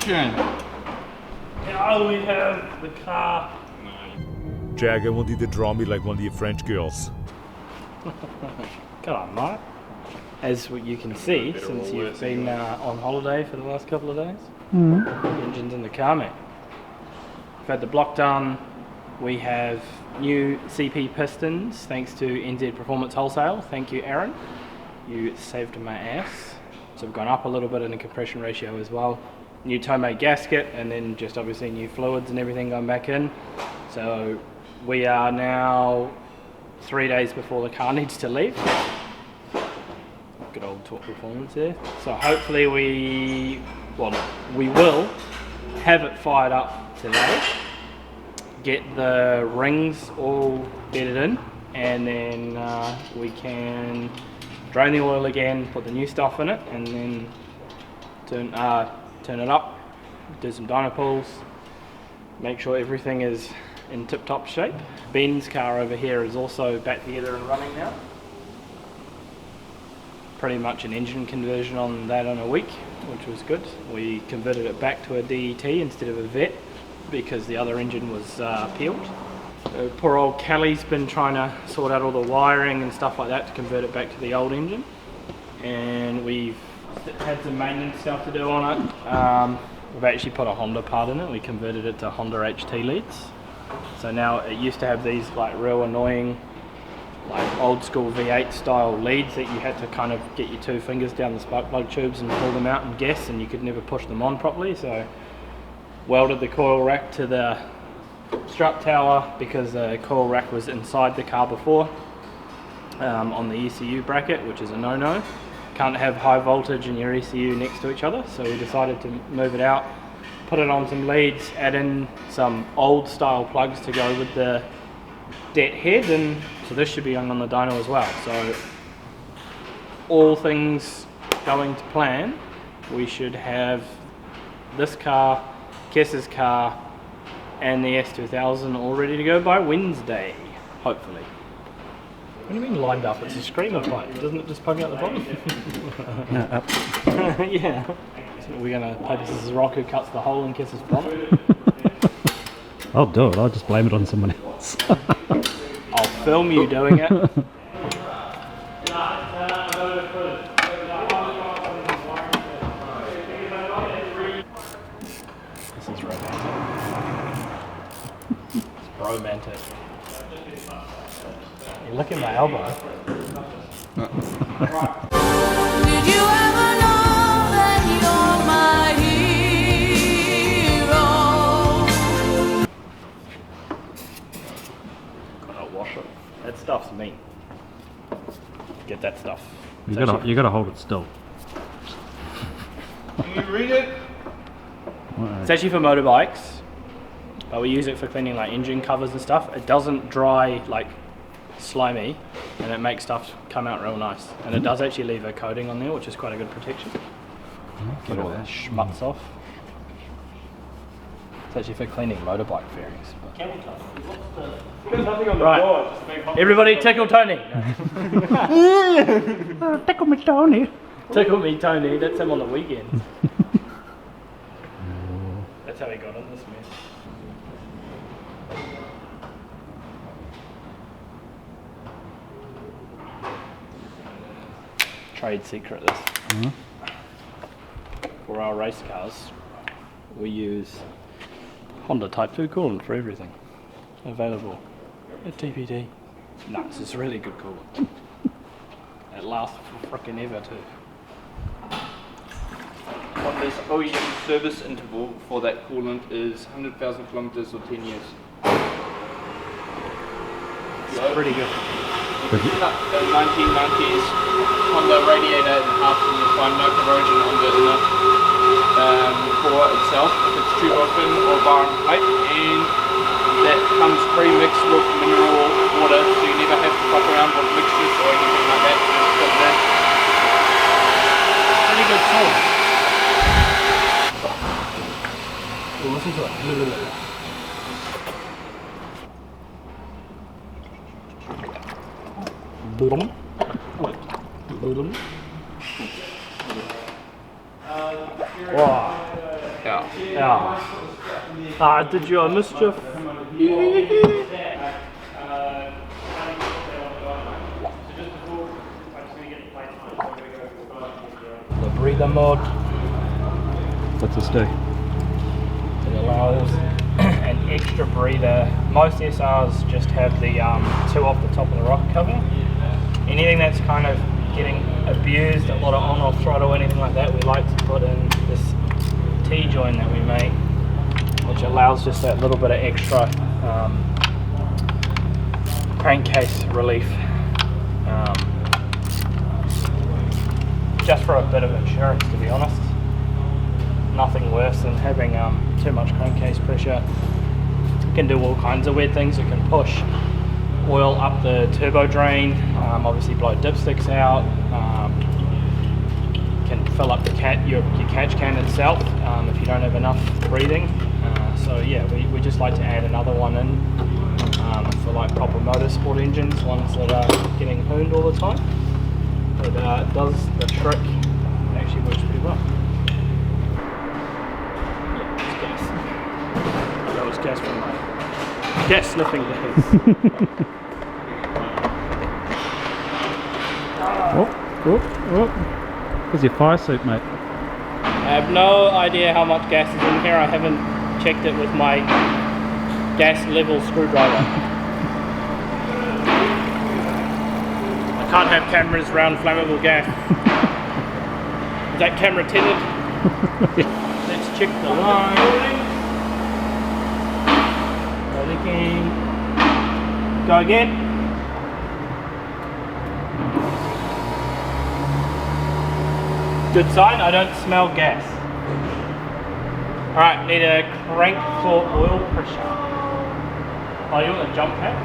schön. Now we have the car. Jack, I want you to draw me like one of your French girls. Come on, Mike. As you can see, since you've been on holiday for the last couple of days, the engine's in the car, mate. We've had the block done. We have new CP pistons, thanks to NZ Performance Wholesale. Thank you, Aaron. You saved my ass. So we've gone up a little bit in the compression ratio as well. New toe-made gasket, and then just obviously new fluids and everything going back in. So we are now 3 days before the car needs to leave. Good old Torque Performance there. So hopefully we will have it fired up today, get the rings all bedded in, and then we can drain the oil again, put the new stuff in it, and then turn it up, do some dyno pulls, make sure everything is in tip-top shape. Benn's car over here is also back together and running now. Pretty much an engine conversion on that in a week, which was good. We converted it back to a DET instead of a VET because the other engine was peeled. Poor old Kelly's been trying to sort out all the wiring and stuff like that to convert it back to the old engine, and we've had some maintenance stuff to do on it. We've actually put a Honda part in it. We converted it to Honda HT leads. So now it used to have these like real annoying, like old school V8 style leads that you had to kind of get your 2 fingers down the spark plug tubes and pull them out and guess, and you could never push them on properly. So welded the coil rack to the strut tower because the coil rack was inside the car before on the ECU bracket, which is a no-no. Can't have high voltage and your ECU next to each other, so we decided to move it out, put it on some leads, add in some old style plugs to go with the det head, and so this should be on the dyno as well. So all things going to plan, we should have this car, Kess's car, and the S2000 all ready to go by Wednesday, hopefully. What do you mean lined up? It's a screamer pipe, doesn't it just poke out the bottom? No, up. Yeah. So we're going to play this as rock who cuts the hole in Kess's bonnet. I'll do it, I'll just blame it on someone else. I'll film you doing it. This is romantic. It's romantic. You look at my elbow. Did you ever know that you're my hero? Gotta wash it. That stuff's mean. Get that stuff. You gotta hold it still. Can you read it? It's actually for motorbikes, but we use it for cleaning like engine covers and stuff. It doesn't dry like slimy, and it makes stuff come out real nice. And it does actually leave a coating on there, which is quite a good protection. Get all the schmutz off. It's actually for cleaning motorbike fairings. Right, everybody tickle Tony. Tickle me, Tony. Tickle me, Tony. That's him on the weekends. That's how he got in this mess. Trade secret this. For our race cars, we use Honda Type 2 coolant for everything. Available at TPD. No, it's a really good coolant. It lasts for frickin' ever too. Honda's OEM service interval for that coolant is 100,000 kilometers or 10 years. It's pretty good. The 1990s Honda radiator in half, and you'll find no corrosion on the inner core itself if it's tube open or bar and pipe, and that comes pre-mixed with mineral water, so you never have to fuck around with mixtures or anything like that. Just put it in. Pretty good song. Well, listen to it. Wow. Ja. hour. Did you mischief? The breather mode. What's this do? It allows an extra breather. Most SRs just have the two off the top of the rocker cover. Anything that's kind of getting abused, a lot of on-off throttle, anything like that, we like to put in this T-join that we make, which allows just that little bit of extra crankcase relief, just for a bit of insurance, to be honest. Nothing worse than having too much crankcase pressure. It can do all kinds of weird things. It can push oil up the turbo drain, obviously blow dipsticks out, can fill up your catch can itself if you don't have enough breathing. So yeah, we just like to add another one in for like proper motorsport engines, ones that are getting hooned all the time. It does the trick. It actually works pretty well. Yeah, it's gas. That was gas from my gas sniffing days. Oh. Where's your fire suit, mate? I have no idea how much gas is in here. I haven't checked it with my gas level screwdriver. I can't have cameras around flammable gas. Is that camera tinted? Let's check the line. Go again. Good sign, I don't smell gas. Alright, need a crank for oil pressure. Oh, you want a jump pad?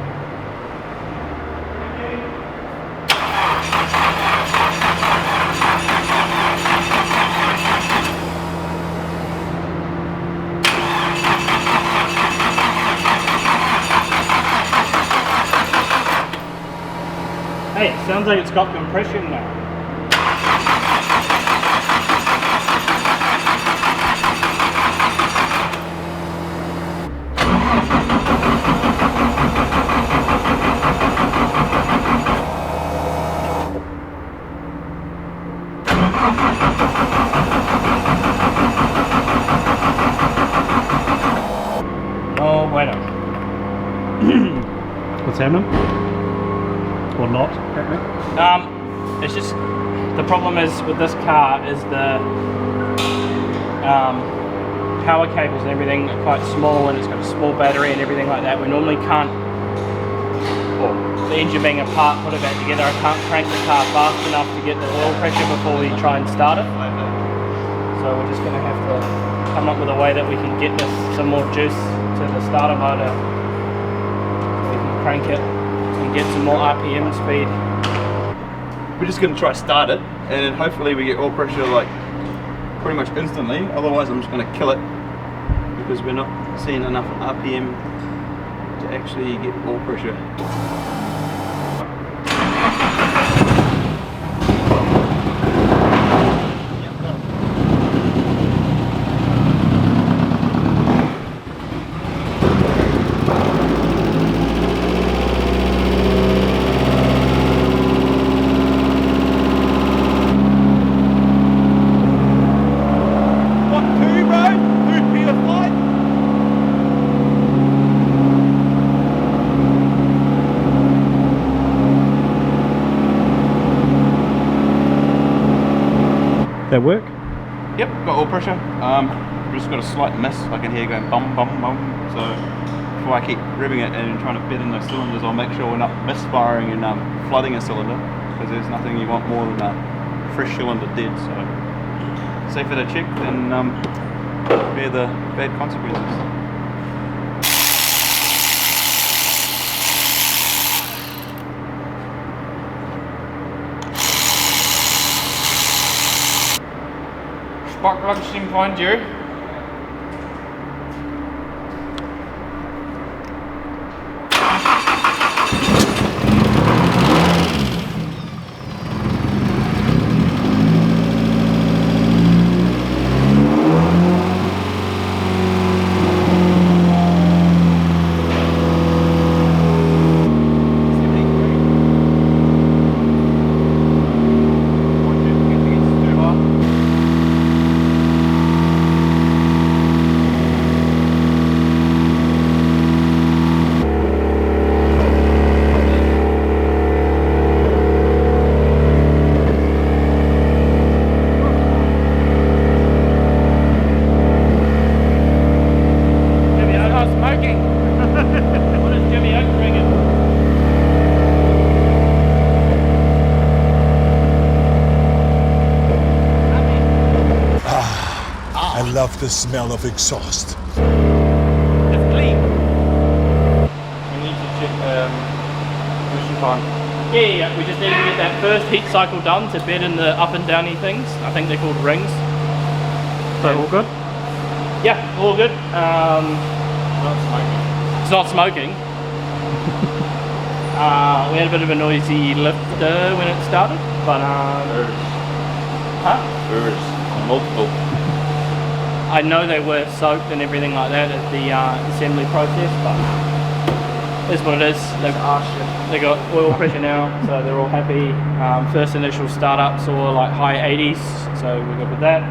Hey, it sounds like it's got compression now. Oh, bueno. What's happening? Or not happening? It's just, the problem is with this car is the power cables and everything are quite small, and it's got a small battery and everything like that. We normally can't, well, the engine being apart, put it back together, I can't crank the car fast enough to get the oil pressure before we try and start it. So we're just going to have to come up with a way that we can get this some more juice to the starter motor. We can crank it and get some more RPM speed. We're just going to try start it, and then hopefully we get oil pressure like pretty much instantly. Otherwise I'm just going to kill it because we're not seeing enough RPM to actually get oil pressure. That work? Yep, got oil pressure. Just got a slight miss. I can hear going bum bum bum. So before I keep revving it and trying to bed in those cylinders, I'll make sure we're not misfiring and flooding a cylinder, because there's nothing you want more than a fresh cylinder dead. So safer to check than bear the bad consequences. Spark plug seem fine, Jerry. I love the smell of exhaust. It's clean. We need to check pushing time. Yeah, we just need to get that first heat cycle done to bed in the up and downy things. I think they're called rings. So all good? Yeah, all good. Not smoking. It's not smoking. We had a bit of a noisy lifter when it started, but Multiple. I know they were soaked and everything like that at the assembly process, but it's what it is. They got oil pressure now, so they're all happy. First initial startup saw like high 80s, so we're good with that.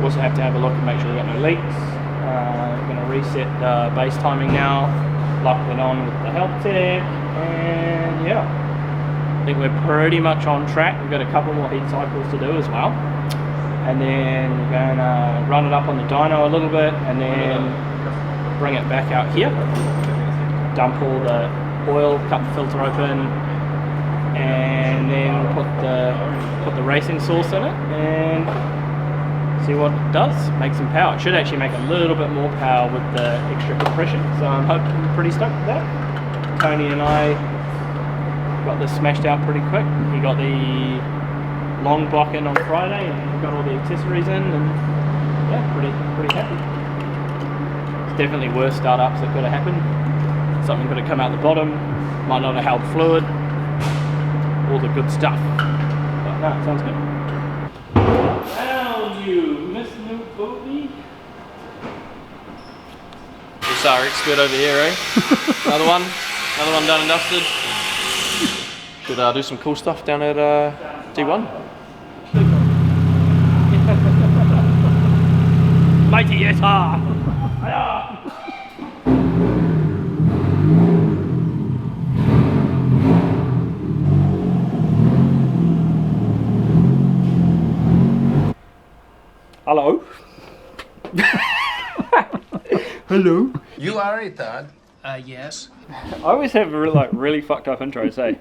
Also have to have a look and make sure we got no leaks. We're going to reset the base timing now, lock it on with the health tech, and yeah, I think we're pretty much on track. We've got a couple more heat cycles to do as well, and then we're going to run it up on the dyno a little bit, and then bring it back out here, dump all the oil, cut the filter open, and then put the racing sauce in it and see what it does. Make some power. It should actually make a little bit more power with the extra compression, so I'm hoping pretty stoked with that. Tony and I got this smashed out pretty quick. He got the long block in on Friday and we got all the accessories in, and yeah, pretty happy. It's definitely worse startups that could have happened. Something could have come out the bottom, might not have held fluid, all the good stuff. But no, it sounds good. You Miss New Booty. This our expert over here, eh? Another one done and dusted. Should do some cool stuff down at D1. Mighty yes, Hello. Hello. You are a thug. Yes. I always have really fucked up intros, eh?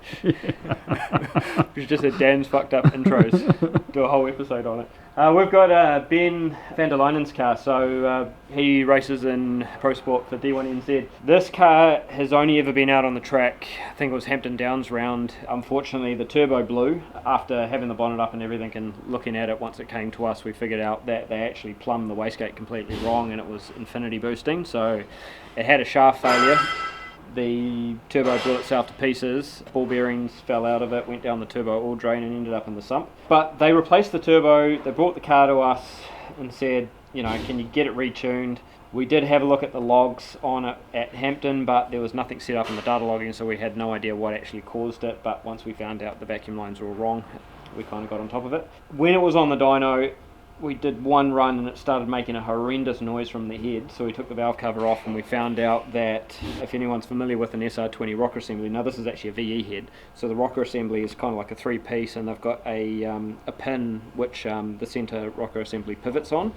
We just said Dan's fucked up intros. Do a whole episode on it. We've got Benn Fanderlinde's car, so he races in Pro Sport for D1NZ. This car has only ever been out on the track, I think it was Hampton Downs round. Unfortunately, the turbo blew. After having the bonnet up and everything and looking at it, once it came to us, we figured out that they actually plumbed the wastegate completely wrong and it was infinity boosting, so it had a shaft failure. The turbo blew itself to pieces, ball bearings fell out of it, went down the turbo oil drain and ended up in the sump. But they replaced the turbo, they brought the car to us and said, you know, can you get it retuned? We did have a look at the logs on it at Hampton, but there was nothing set up in the data logging, so we had no idea what actually caused it. But once we found out the vacuum lines were wrong, we kind of got on top of it. When it was on the dyno, we did one run and it started making a horrendous noise from the head, so we took the valve cover off and we found out that if anyone's familiar with an SR20 rocker assembly, now this is actually a VE head, so the rocker assembly is kind of like a three-piece and they've got a pin which the centre rocker assembly pivots on,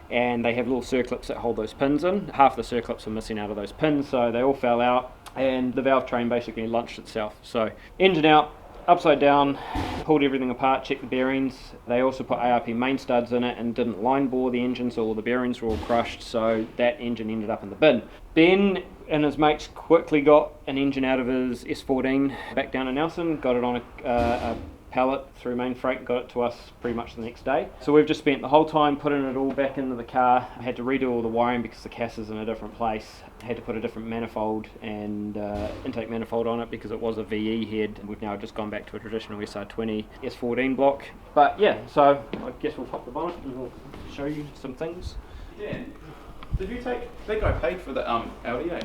and they have little circlips that hold those pins in. Half the circlips are missing out of those pins, so they all fell out and the valve train basically launched itself. So engine out, upside down, pulled everything apart, checked the bearings. They also put ARP main studs in it and didn't line bore the engine, so all the bearings were all crushed, so that engine ended up in the bin. Ben and his mates quickly got an engine out of his S14 back down in Nelson, got it on a pallet through main freight, got it to us pretty much the next day. So we've just spent the whole time putting it all back into the car. I had to redo all the wiring because the CAS is in a different place. I had to put a different manifold and intake manifold on it because it was a VE head. We've now just gone back to a traditional SR20 S14 block. But yeah, so I guess we'll pop the bonnet and we'll show you some things. Yeah. Did you take? I think I paid for the LDA.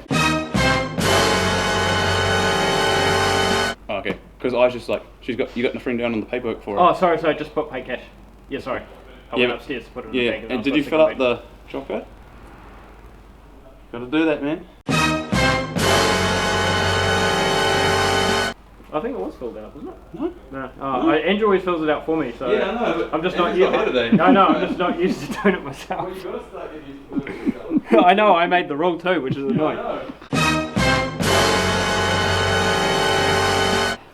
Oh, okay, because I was just like, you got the friend down on the paperwork for it. Oh, sorry, just put pay cash. Yeah, sorry. I went upstairs to put it in the bag. And did you fill up the shop card? Gotta do that, man. I think it was filled out, wasn't it? No. No. Andrew always fills it out for me, so Yeah, I know. I'm just not used to it. No, I'm just not used to doing it myself. Well, you gotta start getting used to doing it yourself. I know, I made the rule too, which is annoying.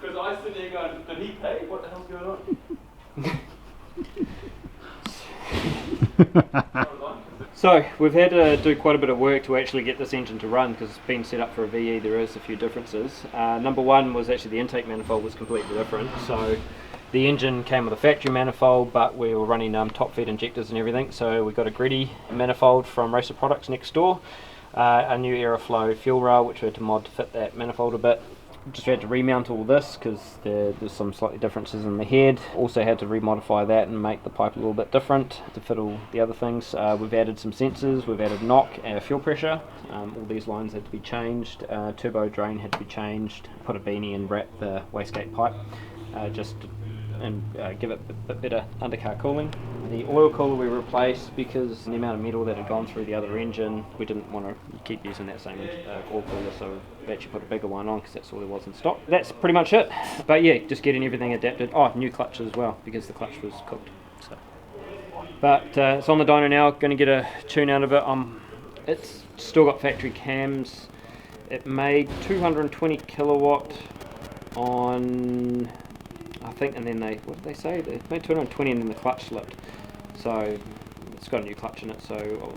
Because I sit there going, did he pay? What the hell's going on? So we've had to do quite a bit of work to actually get this engine to run because it's been set up for a VE. There is a few differences. Number one was actually the intake manifold was completely different. So the engine came with a factory manifold, but we were running top feed injectors and everything. So we got a gritty manifold from Racer Products next door, a new Aeroflow fuel rail which we had to mod to fit that manifold a bit. Just had to remount all this because there's some slightly differences in the head. Also had to remodify that and make the pipe a little bit different to fit all the other things. We've added some sensors, we've added knock and fuel pressure. All these lines had to be changed. Turbo drain had to be changed. Put a beanie and wrap the wastegate pipe and give it a bit better undercar cooling. The oil cooler we replaced because the amount of metal that had gone through the other engine, we didn't want to keep using that same oil cooler, so we actually put a bigger one on because that's all there was in stock. That's pretty much it. But yeah, just getting everything adapted. Oh, new clutch as well because the clutch was cooked. So. But it's on the dyno now, going to get a tune out of it. It's still got factory cams. It made 220 kilowatt on, I think, and then what did they say? They made 220 and then the clutch slipped. So it's got a new clutch in it. So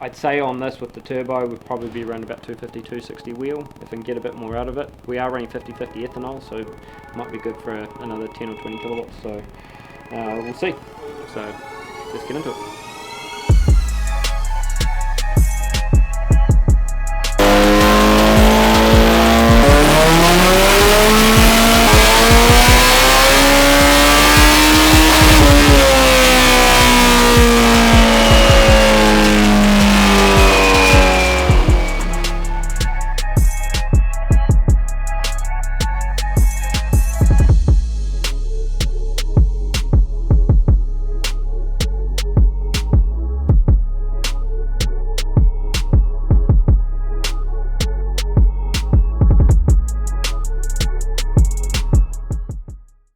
I'd say on this with the turbo would probably be around about 250, 260 wheel if I can get a bit more out of it. We are running 50-50 ethanol, so it might be good for another 10 or 20 kilowatts. So we'll see. So let's get into it.